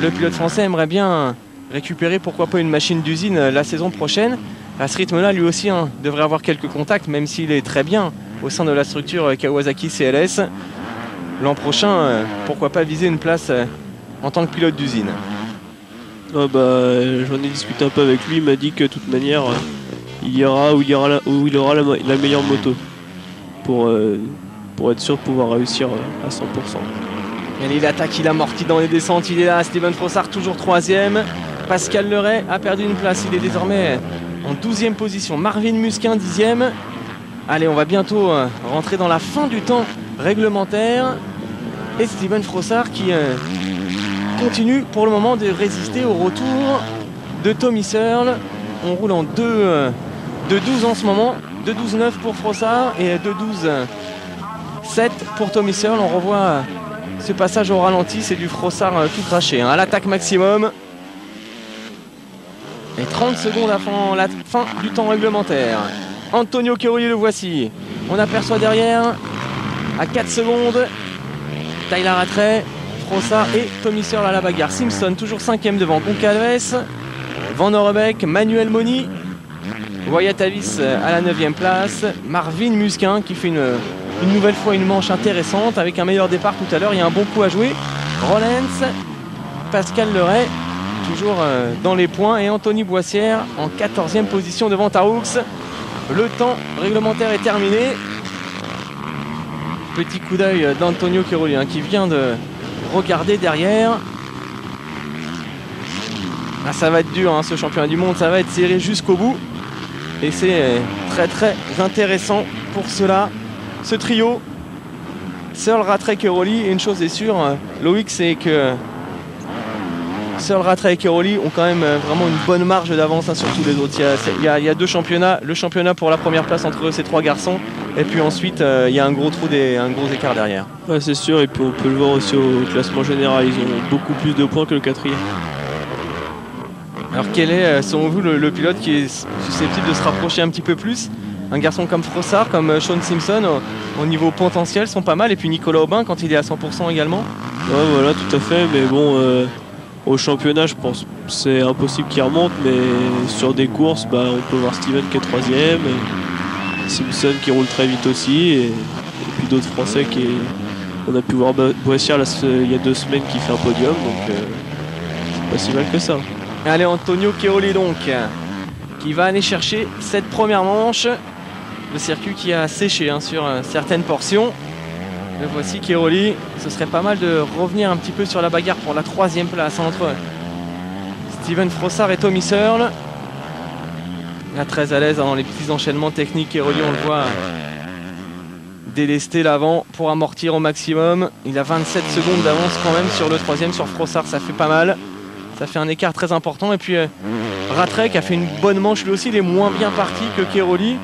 le pilote français aimerait bien récupérer, pourquoi pas, une machine d'usine la saison prochaine. À ce rythme-là, lui aussi devrait avoir quelques contacts, même s'il est très bien au sein de la structure Kawasaki CLS. L'an prochain, pourquoi pas viser une place en tant que pilote d'usine. J'en ai discuté un peu avec lui, il m'a dit que de toute manière, il aura la meilleure moto pour être sûr de pouvoir réussir à 100%. Et il attaque, il amortit dans les descentes, il est là. Steven Frossard toujours 3e. Pascal Leray a perdu une place, il est désormais en 12e position. Marvin Musquin 10e. Allez, on va bientôt rentrer dans la fin du temps réglementaire. Et Steven Frossard qui continue pour le moment de résister au retour de Tommy Searle. On roule en 2-12 en ce moment. 2-12-9 pour Frossard et 2-12-7 pour Tommy Searle. On revoit ce passage au ralenti, c'est du Frossard tout craché, hein, à l'attaque maximum. Et 30 secondes avant la fin du temps réglementaire. Antonio Chiaroli, le voici. On aperçoit derrière, à 4 secondes, Tyler Rattray, Frossard et Tommy Searle à la bagarre. Simpson toujours 5e devant Goncalves, Van Orebeck, Manuel Moni, Wyatt Avis à la 9e place, Marvin Musquin qui fait une nouvelle fois une manche intéressante avec un meilleur départ tout à l'heure. Il y a un bon coup à jouer. Rollens, Pascal Leray toujours dans les points et Anthony Boissière en 14e position devant Tarux. Le temps réglementaire est terminé. Petit coup d'œil d'Antonio Chiaroli qui vient de regarder derrière. Ah, ça va être dur, hein, ce championnat du monde, ça va être serré jusqu'au bout. Et c'est très très intéressant pour cela. Ce trio, Searle, Rattray, Chiaroli. Et une chose est sûre, Loïc, c'est que Searle, Rattray et Chiaroli ont quand même vraiment une bonne marge d'avance, hein, sur tous les autres. Il y a 2 championnats, le championnat pour la première place entre ces 3 garçons, et puis ensuite il y a un gros écart derrière. Ouais, c'est sûr, et puis on peut le voir aussi au classement général, ils ont beaucoup plus de points que le 4e. Alors quel est selon vous le pilote qui est susceptible de se rapprocher un petit peu plus? Un garçon comme Frossard, comme Sean Simpson, au niveau potentiel, sont pas mal, et puis Nicolas Aubin quand il est à 100% également. Ouais, voilà, tout à fait, mais bon, au championnat, je pense que c'est impossible qu'il remonte, mais sur des courses, on peut voir Steven qui est 3e, et Simpson qui roule très vite aussi, et puis d'autres Français on a pu voir Boissière il y a 2 semaines qui fait un podium, donc c'est pas si mal que ça. Allez, Antonio Chiaroli donc, qui va aller chercher cette première manche. Le circuit qui a séché, hein, sur certaines portions. Le voici Chiaroli. Ce serait pas mal de revenir un petit peu sur la bagarre pour la 3e place, hein, entre Steven Frossard et Tommy Searle. Là, très à l'aise, hein, dans les petits enchaînements techniques. Chiaroli, on le voit délester l'avant pour amortir au maximum. Il a 27 secondes d'avance quand même sur le 3e, sur Frossard, ça fait pas mal. Ça fait un écart très important. Et puis Rattray qui a fait une bonne manche lui aussi, il est moins bien parti que Chiaroli.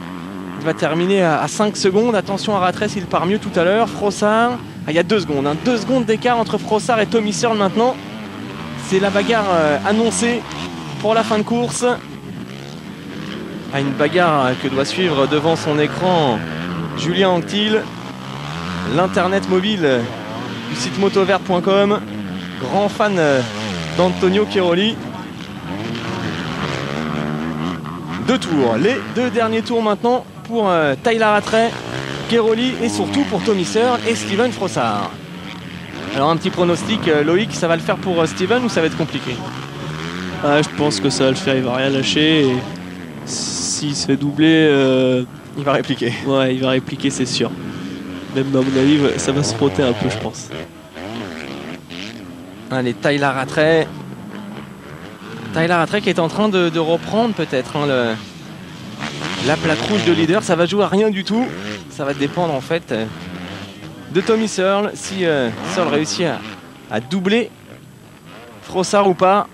Il va terminer à 5 secondes. Attention à Rattray s'il part mieux tout à l'heure. Frossard, il y a 2 secondes. 2 secondes d'écart entre Frossard et Tommy Searle maintenant. C'est la bagarre annoncée pour la fin de course. Une bagarre que doit suivre devant son écran Julien Anctil, l'internet mobile du site motovert.com. Grand fan d'Antonio Chiaroli. 2 tours, les 2 derniers tours maintenant pour Tyler Rattray, Chiaroli et surtout pour Tommy Searle et Steven Frossard. Alors un petit pronostic, Loïc, ça va le faire pour Steven ou ça va être compliqué? Ah, je pense que ça va le faire, il va rien lâcher. Et s'il se fait doubler, Il va répliquer. ouais, il va répliquer, c'est sûr. Même à mon avis, ça va se frotter un peu, je pense. Allez, Tyler Rattray. Tyler Rattray qui est en train de reprendre peut-être hein, la plaque rouge de leader. Ça va jouer à rien du tout. Ça va dépendre en fait de Tommy Searle. Si Searle réussit à doubler Frossard ou pas.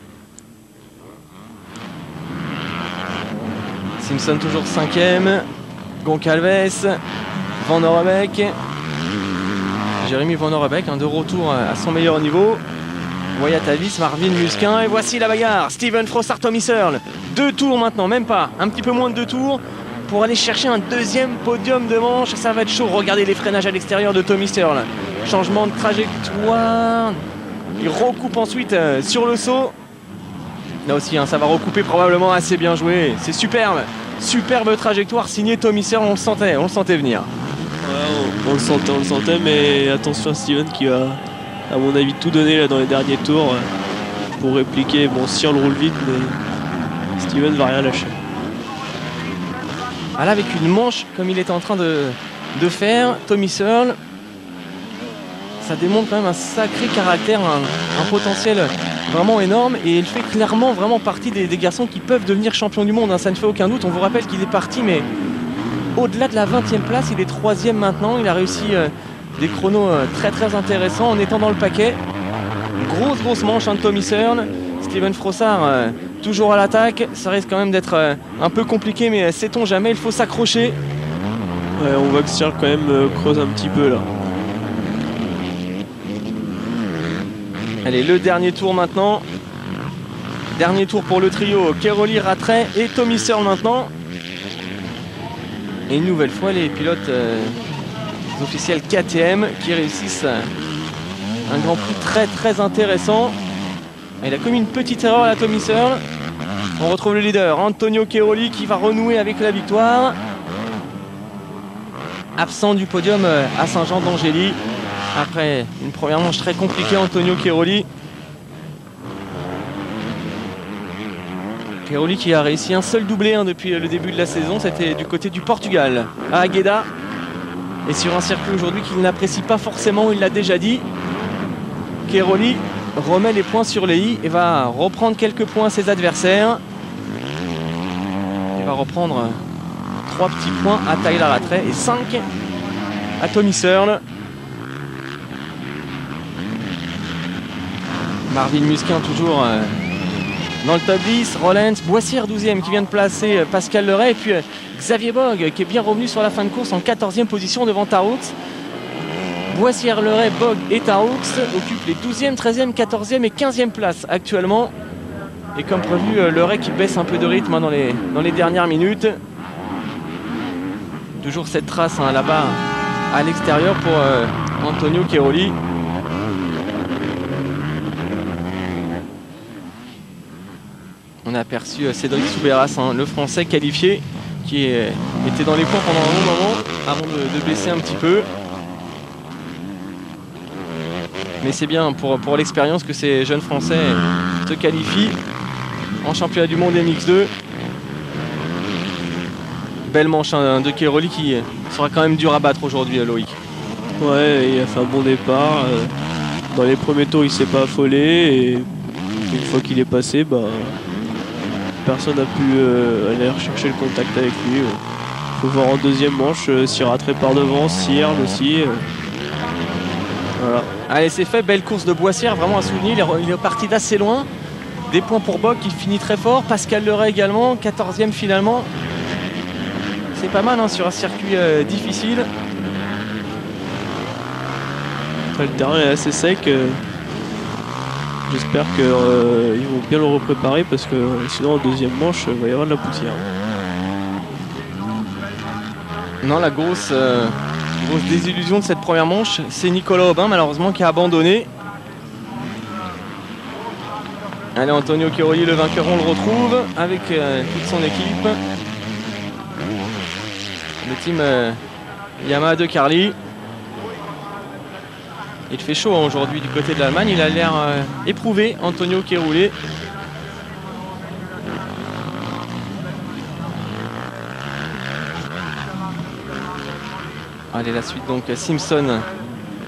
Simpson toujours 5ème. Goncalves. Van Orebeek. Jérémy Van Orebeek, de retour à son meilleur niveau. Wyatt Avis, Marvin Musquin. Et voici la bagarre. Steven Frossard, Tommy Searle. 2 tours maintenant, même pas. Un petit peu moins de 2 tours pour aller chercher un deuxième podium de manche. Ça va être chaud. Regardez les freinages à l'extérieur de Tommy Searle. Changement de trajectoire. Il recoupe ensuite sur le saut. Là aussi, ça va recouper probablement assez bien joué. C'est superbe. Superbe trajectoire signée Tommy Searle. On le sentait venir. Ouais, on le sentait, mais attention à Steven qui va, à mon avis, tout donner là, dans les derniers tours pour répliquer. Bon, si on le roule vite, mais Steven va rien lâcher. Ah là, avec une manche comme il est en train de faire, Tommy Searle, ça démontre quand même un sacré caractère, un potentiel vraiment énorme. Et il fait clairement vraiment partie des garçons qui peuvent devenir champion du monde. Ça ne fait aucun doute. On vous rappelle qu'il est parti, mais au-delà de la 20e place, il est 3e maintenant. Il a réussi des chronos très très intéressants en étant dans le paquet. Grosse manche de Tommy Searle. Steven Frossard toujours à l'attaque. Ça risque quand même d'être un peu compliqué, mais sait-on jamais, il faut s'accrocher. Ouais, on voit que Searle quand même creuse un petit peu là. Allez, le dernier tour maintenant. Dernier tour pour le trio. Keroli, Rattray et Tommy Searle maintenant. Et une nouvelle fois, les pilotes officiels KTM qui réussissent un Grand Prix très très intéressant. Il a commis une petite erreur à la Tommy Searle. On retrouve le leader, Antonio Keroli, qui va renouer avec la victoire. Absent du podium à Saint-Jean d'Angély. Après une première manche très compliquée, Antonio Keroli. Keroli qui a réussi un seul doublé depuis le début de la saison. C'était du côté du Portugal, à Agueda. Et sur un circuit aujourd'hui qu'il n'apprécie pas forcément, il l'a déjà dit. Keroli remet les points sur les i et va reprendre quelques points à ses adversaires. Il va reprendre 3 petits points à Tyler Rattray et 5 à Tommy Searle. Marvin Musquin toujours dans le top 10. Rollens, Boissière 12e qui vient de placer Pascal Leray. Et puis Xavier Bogg qui est bien revenu sur la fin de course en 14e position devant Tarroux. Boissière, Leray, Bogg et Tarroux occupent les 12e, 13e, 14e et 15e places actuellement. Et comme prévu, Leray qui baisse un peu de rythme dans les dernières minutes. Toujours cette trace là-bas à l'extérieur pour Antonio Keroli. On a aperçu Cédric Soubeyras, le Français qualifié, qui était dans les points pendant un long moment avant de baisser un petit peu. Mais c'est bien pour l'expérience que ces jeunes Français se qualifient en championnat du monde MX2. Belle manche de Keroli qui sera quand même dur à battre aujourd'hui, Loïc. Ouais, il a fait un bon départ. Dans les premiers tours, il s'est pas affolé. Et une fois qu'il est passé, personne n'a pu aller rechercher le contact avec lui. Il faut voir en deuxième manche si Rattray part devant, si Earl aussi. Voilà. Allez, c'est fait, belle course de Boissière, vraiment à souligner. Il est parti d'assez loin. Des points pour Bogg qui finit très fort. Pascal Leray également, 14e finalement. C'est pas mal sur un circuit difficile. Après, le terrain est assez sec. J'espère qu'ils vont bien le repréparer parce que sinon en deuxième manche il va y avoir de la poussière. Non, la grosse désillusion de cette première manche, c'est Nicolas Aubin malheureusement qui a abandonné. Allez, Antonio Keroli, le vainqueur, on le retrouve avec toute son équipe. Le team Yamaha de Carly. Il fait chaud aujourd'hui du côté de l'Allemagne. Il a l'air éprouvé, Antonio Keroli. Allez, la suite donc Simpson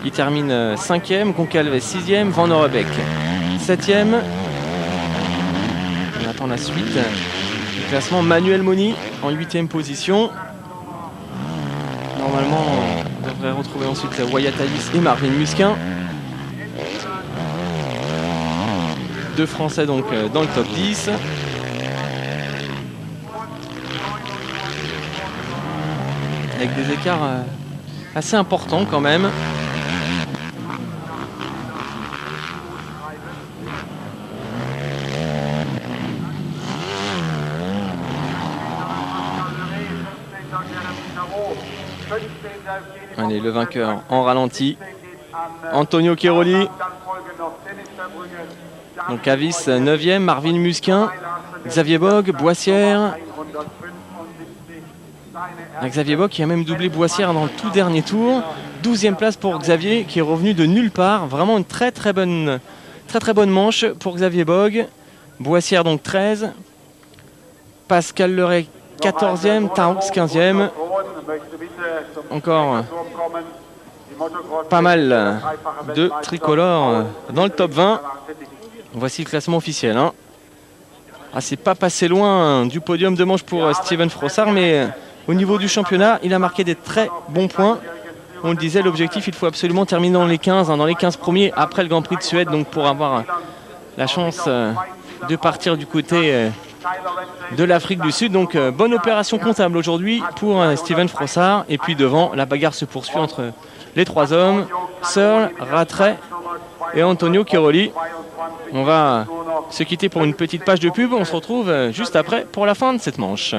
qui termine 5e, Goncalves 6e, Van Orebeek 7e. On attend la suite. Le classement, Manuel Moni en 8e position. Normalement, on devrait retrouver ensuite Wyatt Hayes et Marvin Musquin. Deux Français donc dans le top 10. Avec des écarts assez importants quand même. Allez, le vainqueur en ralenti, Antonio Cairoli. Donc Avis 9e, Marvin Musquin, Xavier Bogue, Boissière. Xavier Bogue qui a même doublé Boissière dans le tout dernier tour. 12e place pour Xavier qui est revenu de nulle part. Vraiment une très bonne manche pour Xavier Bogue. Boissière donc 13. Pascal Leray 14e, Tarux 15e. Encore pas mal de tricolores dans le top 20. Voici le classement officiel. Ah, c'est pas passé loin du podium de manche pour Steven Frossard, mais au niveau du championnat, il a marqué des très bons points. On le disait, l'objectif, il faut absolument terminer dans les 15, dans les 15 premiers après le Grand Prix de Suède, donc pour avoir la chance de partir du côté de l'Afrique du Sud. Donc bonne opération comptable aujourd'hui pour Steven Frossard. Et puis devant, la bagarre se poursuit entre les trois hommes, Searle, Rattray et Antonio Cairoli. On va se quitter pour une petite page de pub. On se retrouve juste après pour la fin de cette manche.